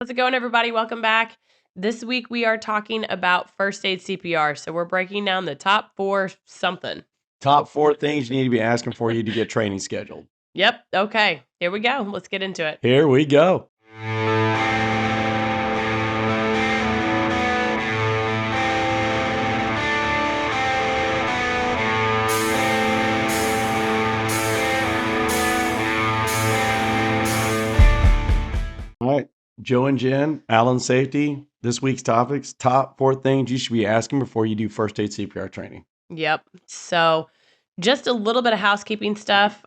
How's it going, everybody? Welcome back. This week we are talking about first aid CPR. So we're breaking down the top 4 something. Top 4 things you need to be asking for you to get training scheduled. Yep. Okay. Here we go. Let's get into it. Here we go. All right, Joe and Jen, Allen Safety. This week's topics, top 4 things you should be asking before you do first aid CPR training. Yep. So just a little bit of housekeeping stuff.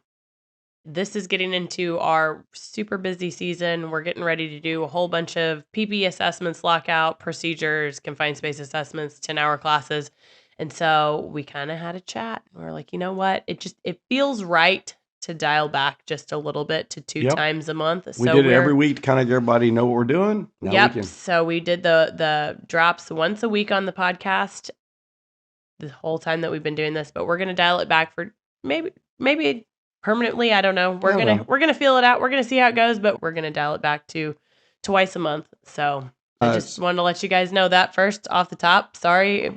This is getting into our super busy season. We're getting ready to do a whole bunch of PPE assessments, lockout procedures, confined space assessments, 10-hour classes. And so we kind of had a chat. We're like, you know what? It feels right to dial back just a little bit to 2 times a month. We did it every week to kind of let everybody know what we're doing. Yep. So we did the drops once a week on the podcast the whole time that we've been doing this, but we're going to dial it back for maybe permanently. I don't know. We're going to feel it out. We're going to see how it goes, but we're going to dial it back to twice a month. So I just wanted to let you guys know that first off the top. Sorry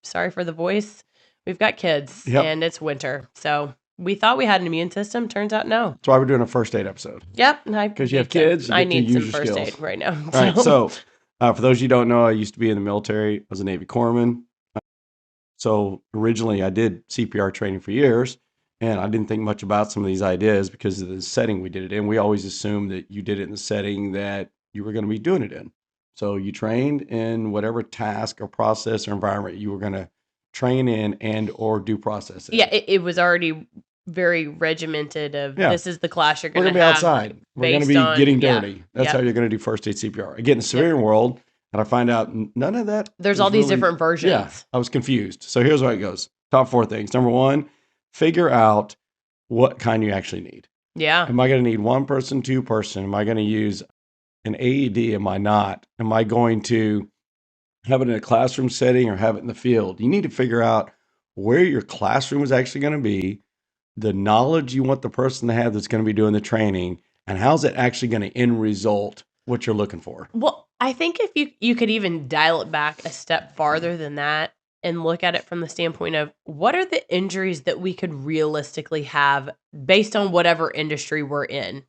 for the voice. We've got kids and it's winter. So we thought we had an immune system. Turns out no. That's why we're doing a first aid episode. Yep. Because you have kids. I need some first aid right now. All right. So for those of you who don't know, I used to be in the military. I was a Navy corpsman. So originally I did CPR training for years, and I didn't think much about some of these ideas because of the setting we did it in. We always assumed that you did it in the setting that you were going to be doing it in. So you trained in whatever task or process or environment you were going to train in and or do process in. Yeah, it was already very regimented of this is the class you're going to be have. Outside. We're going to be getting dirty. That's how you're going to do first aid CPR. I get in the civilian world, and I find out none of that. There's all these different versions. Yeah, I was confused. So here's how it goes. Top 4 things. Number 1, figure out what kind you actually need. Yeah. Am I going to need 1 person, 2 person? Am I going to use an AED? Am I not? Am I going to have it in a classroom setting or have it in the field? You need to figure out where your classroom is actually going to be, the knowledge you want the person to have that's going to be doing the training, and how's it actually going to end result what you're looking for. Well, I think if you could even dial it back a step farther than that and look at it from the standpoint of what are the injuries that we could realistically have based on whatever industry we're in.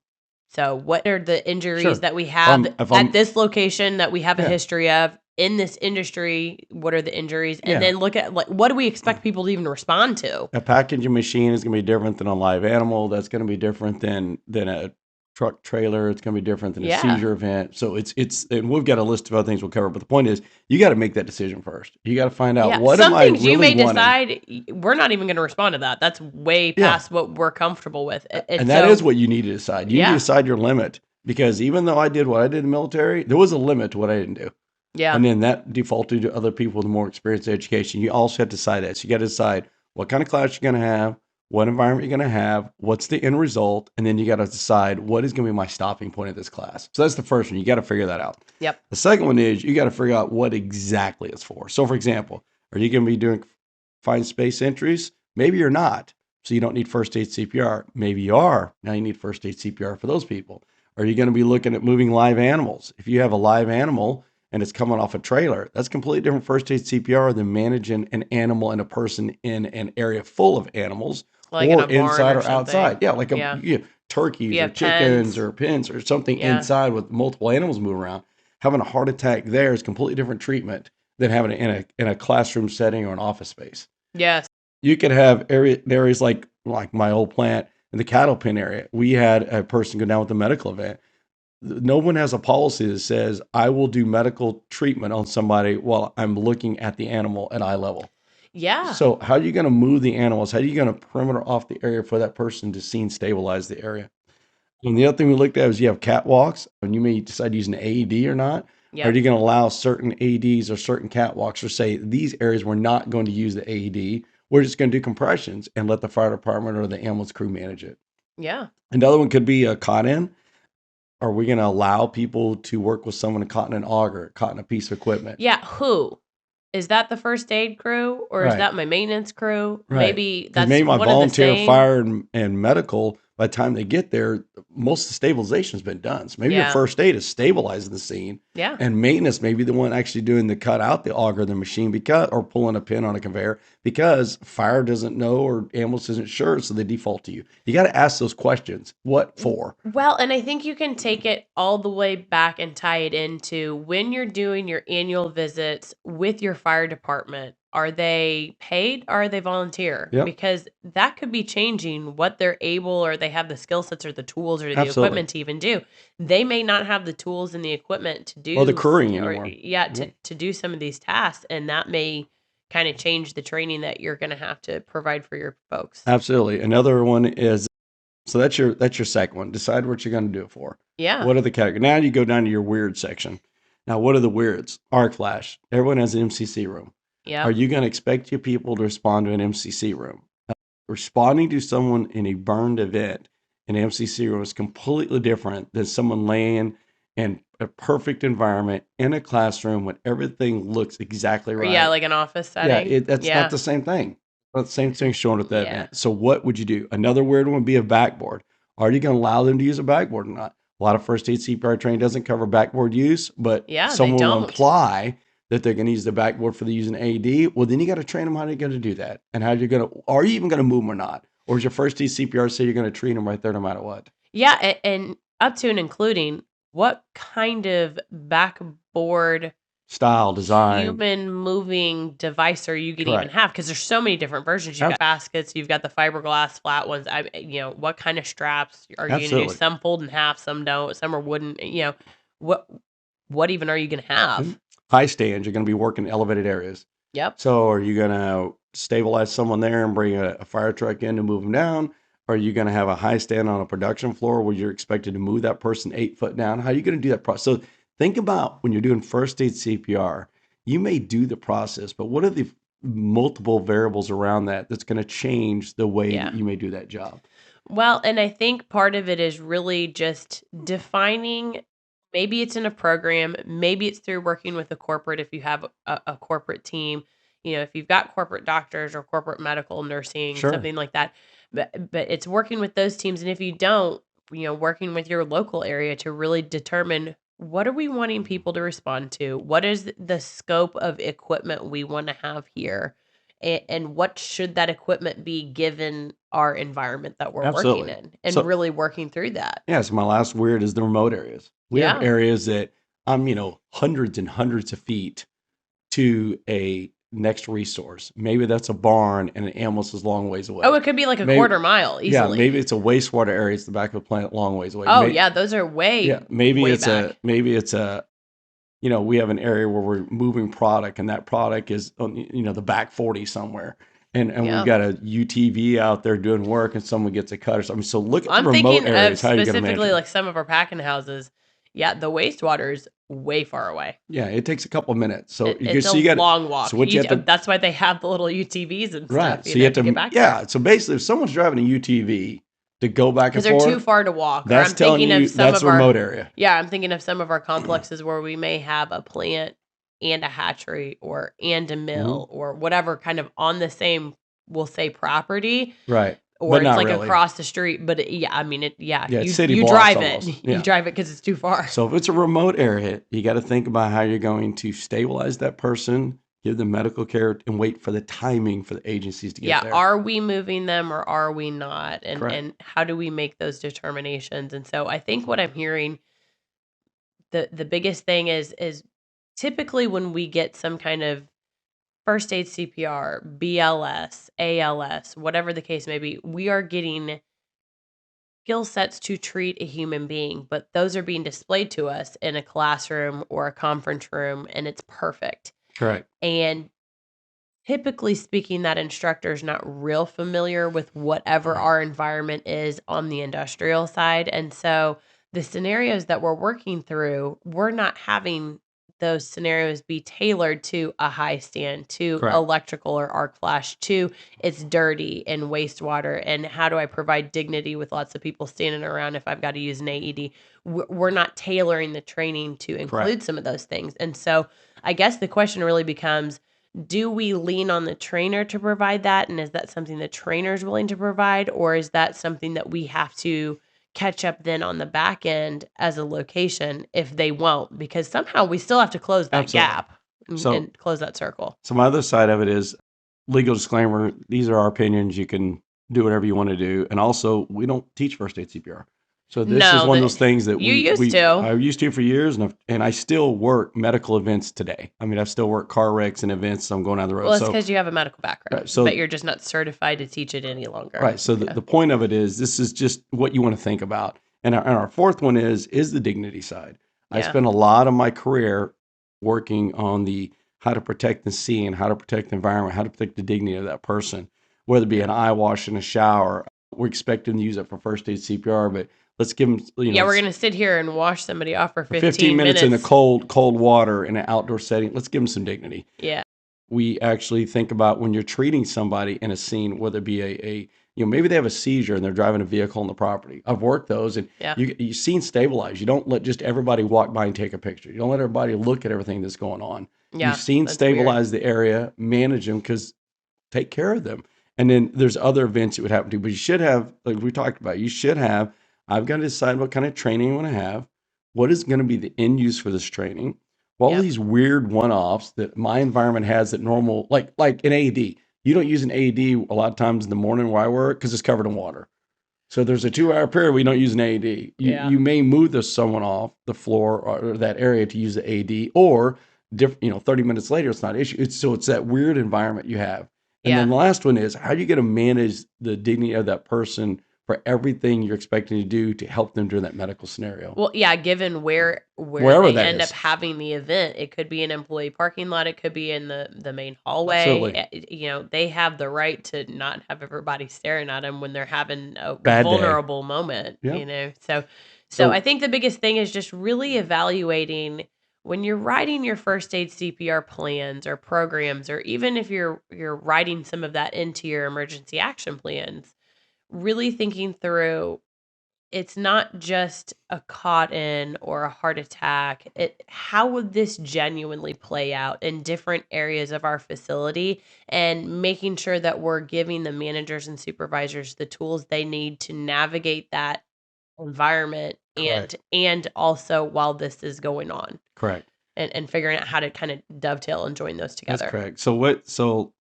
So what are the injuries that we have at this location that we have a history of in this industry? What are the injuries? And then look at what do we expect people to even respond to? A packaging machine is going to be different than a live animal. That's going to be different than a truck trailer. It's going to be different than a seizure event. So it's and we've got a list of other things we'll cover. But the point is, you got to make that decision first. You got to find out what am I really wanting. Some things you may decide we're not even going to respond to that. That's way past what we're comfortable with. And that is what you need to decide. You need to decide your limit, because even though I did what I did in the military, there was a limit to what I didn't do. Yeah. And then that defaulted to other people with more experience in education. You also have to decide that. So you got to decide what kind of class you're going to have, what environment you're going to have, what's the end result, and then you got to decide what is going to be my stopping point at this class. So that's the first one. You got to figure that out. Yep. The second one is you got to figure out what exactly it's for. So, for example, are you going to be doing confined space entries? Maybe you're not. So you don't need first aid CPR. Maybe you are. Now you need first aid CPR for those people. Are you going to be looking at moving live animals? If you have a live animal and it's coming off a trailer, that's completely different first aid CPR than managing an animal and a person in an area full of animals. Like or inside or outside. Yeah, like turkeys or chickens pens. or pens or something inside with multiple animals moving around. Having a heart attack there is completely different treatment than having it in a classroom setting or an office space. Yes. You could have areas like my old plant in the cattle pen area. We had a person go down with a medical event. No one has a policy that says I will do medical treatment on somebody while I'm looking at the animal at eye level. Yeah. So how are you going to move the animals? How are you going to perimeter off the area for that person to see and stabilize the area? And the other thing we looked at was you have catwalks, and you may decide to use an AED or not. Yep. Are you going to allow certain AEDs or certain catwalks, or say these areas we're not going to use the AED? We're just going to do compressions and let the fire department or the ambulance crew manage it. Yeah. Another one could be a cot-in. Are we going to allow people to work with someone caught in an auger, caught in a piece of equipment? Yeah. Who? Is that the first aid crew or is that my maintenance crew? Right. Maybe that's maybe my one volunteer of the same. fire and medical by the time they get there, most of the stabilization's been done. So maybe your first aid is stabilizing the scene. Yeah. And maintenance may be the one actually doing the cut out the auger of the machine or pulling a pin on a conveyor because fire doesn't know or ambulance isn't sure, so they default to you. You got to ask those questions. What for? Well, and I think you can take it all the way back and tie it into when you're doing your annual visits with your fire department. Are they paid or are they volunteer? Yep. Because that could be changing what they're able or they have the skill sets or the tools or the Absolutely. equipment to even do. They may not have the tools and the equipment to do or the crewing anymore. to do some of these tasks, and that may kind of change the training that you're going to have to provide for your folks. Absolutely. Another one is so that's your second one. Decide what you're going to do it for. Yeah. What are the categories? Now you go down to your weird section. Now, what are the weirds? Arc flash. Everyone has an MCC room. Yeah. Are you going to expect your people to respond to an MCC room? Responding to someone in a burned event in an MCC room is completely different than someone laying in a perfect environment in a classroom when everything looks exactly right. Yeah, like an office setting. Yeah, that's not the same thing. But the same thing shown at that Yeah. event. So what would you do? Another weird one would be a backboard. Are you going to allow them to use a backboard or not? A lot of first aid CPR training doesn't cover backboard use, but someone will imply that they're going to use the backboard for the using AD. Well, then you got to train them how they're going to do that and how you're going to, are you even going to move them or not? Or is your first aid CPR say you're going to treat them right there no matter what? Yeah, and up to and including what kind of backboard style, design, human moving device are you going to even have? Because there's so many different versions. You've got baskets, you've got the fiberglass flat ones. What kind of straps are you going to do? Some fold in half, some don't. Some are wooden. What even are you going to have? High stands. You're going to be working elevated areas. Yep. So are you going to stabilize someone there and bring a fire truck in to move them down? Or are you going to have a high stand on a production floor where you're expected to move that person 8 foot down? How are you going to do that process? So think about when you're doing first aid CPR, you may do the process, but what are the multiple variables around that that's going to change the way that you may do that job? Well, and I think part of it is really just defining, maybe it's in a program, maybe it's through working with a corporate if you have a corporate team, if you've got corporate doctors or corporate medical nursing, something like that. But it's working with those teams. And if you don't, working with your local area to really determine what are we wanting people to respond to? What is the scope of equipment we want to have here? And what should that equipment be given our environment that we're working in? And really working through that. Yeah, so my last weird is the remote areas. We have areas that I'm, hundreds and hundreds of feet to a next resource. Maybe that's a barn and an ambulance is long ways away. Oh, it could be like a quarter mile easily. Yeah, maybe it's a wastewater area. It's the back of a plant long ways away. Oh, those are way maybe way it's back. We have an area where we're moving product and that product is on, the back 40 somewhere. And we've got a UTV out there doing work and someone gets a cut or something. So look at the remote areas. How you specifically like some of our packing houses. Yeah, the wastewater is way far away. Yeah, it takes a couple of minutes. So it's a long walk. So that's why they have the little UTVs and stuff. Right. So you have to get back there. So basically, if someone's driving a UTV to go back and forth, because they're too far to walk. That's telling you that's a remote area. Yeah, I'm thinking of some of our complexes where we may have a plant and a hatchery and a mill or whatever kind of on the same, we'll say, property. Right. Or it's like really across the street, but you you drive almost. it. You drive it because it's too far. So if it's a remote area, you got to think about how you're going to stabilize that person, give them medical care, and wait for the timing for the agencies to get there. Yeah, are we moving them or are we not? And how do we make those determinations? And so I think what I'm hearing, the biggest thing is typically when we get some kind of first aid CPR, BLS, ALS, whatever the case may be, we are getting skill sets to treat a human being, but those are being displayed to us in a classroom or a conference room, and it's perfect. Correct. And typically speaking, that instructor is not real familiar with whatever our environment is on the industrial side. And so the scenarios that we're working through, we're not having those scenarios be tailored to a high stand, to electrical or arc flash, to it's dirty and wastewater, and how do I provide dignity with lots of people standing around if I've got to use an AED. We're not tailoring the training to include some of those things. And so I guess the question really becomes, do we lean on the trainer to provide that? And is that something the trainer is willing to provide? Or is that something that we have to catch up then on the back end as a location if they won't? Because somehow we still have to close that gap and close that circle. So my other side of it is legal disclaimer. These are our opinions. You can do whatever you want to do. And also, we don't teach first aid CPR. So this is one of those things that I used to for years, and I still work medical events today. I mean, I still work car wrecks and events. So I'm going down the road. Well, it's because you have a medical background, but you're just not certified to teach it any longer. Right. So the point of it is, this is just what you want to think about. And our fourth one is the dignity side. I spent a lot of my career working on the how to protect the scene, how to protect the environment, how to protect the dignity of that person, whether it be an eye wash in a shower. We're expecting to use it for first aid CPR, but let's give them, we're going to sit here and wash somebody off for 15 minutes in the cold water in an outdoor setting. Let's give them some dignity. Yeah. We actually think about when you're treating somebody in a scene, whether it be maybe they have a seizure and they're driving a vehicle on the property. I've worked those, and you've seen stabilize. You don't let just everybody walk by and take a picture. You don't let everybody look at everything that's going on. Yeah, you've seen stabilize the area, manage them, because take care of them. And then there's other events it would happen to, but you should have, like we talked about, I've got to decide what kind of training I want to have. What is going to be the end use for this training? All these weird one-offs that my environment has that normal, like an AED. You don't use an AED a lot of times in the morning where I work because it's covered in water. So there's a 2-hour period we don't use an AED. You may move someone off the floor or that area to use the AED, or 30 minutes later, it's not an issue. It's that weird environment you have. And then the last one is, how are you going to manage the dignity of that person for everything you're expecting to do to help them during that medical scenario? Well, given wherever they end up having the event, it could be an employee parking lot, it could be in the main hallway. Absolutely. They have the right to not have everybody staring at them when they're having a vulnerable moment. So I think the biggest thing is just really evaluating when you're writing your first aid CPR plans or programs, or even if you're writing some of that into your emergency action plans, really thinking through, it's not just a caught-in or a heart attack. How would this genuinely play out in different areas of our facility, and making sure that we're giving the managers and supervisors the tools they need to navigate that environment. Correct. and also while this is going on. Correct. And figuring out how to kind of dovetail and join those together. That's correct. So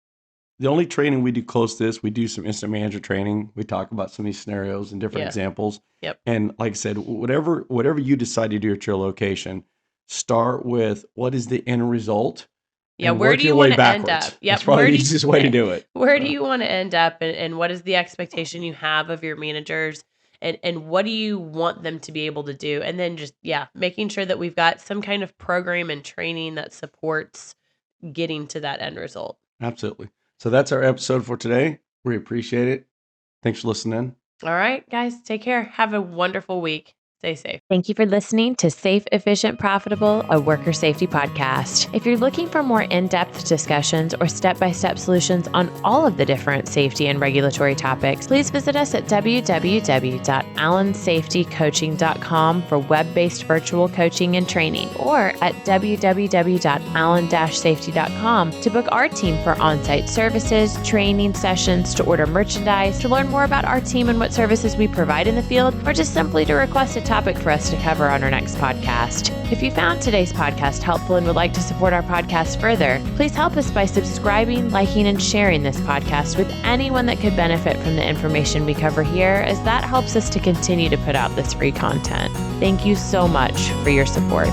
the only training we do close to this, we do some instant manager training. We talk about some of these scenarios and different examples. Yep. And like I said, whatever you decide to do at your location, start with what is the end result. Yeah, where do you want to end up? Yep. That's probably the easiest way to do it. Where do you want to end up, and what is the expectation you have of your managers, and what do you want them to be able to do? And then just, making sure that we've got some kind of program and training that supports getting to that end result. Absolutely. So that's our episode for today. We appreciate it. Thanks for listening. All right, guys, take care. Have a wonderful week. Stay safe. Thank you for listening to Safe, Efficient, Profitable, a worker safety podcast. If you're looking for more in-depth discussions or step-by-step solutions on all of the different safety and regulatory topics, please visit us at www.allensafetycoaching.com for web-based virtual coaching and training, or at www.allen-safety.com to book our team for on-site services, training sessions, to order merchandise, to learn more about our team and what services we provide in the field, or just simply to request a topic for us to cover on our next podcast. If you found today's podcast helpful and would like to support our podcast further, please help us by subscribing, liking, and sharing this podcast with anyone that could benefit from the information we cover here, as that helps us to continue to put out this free content. Thank you so much for your support.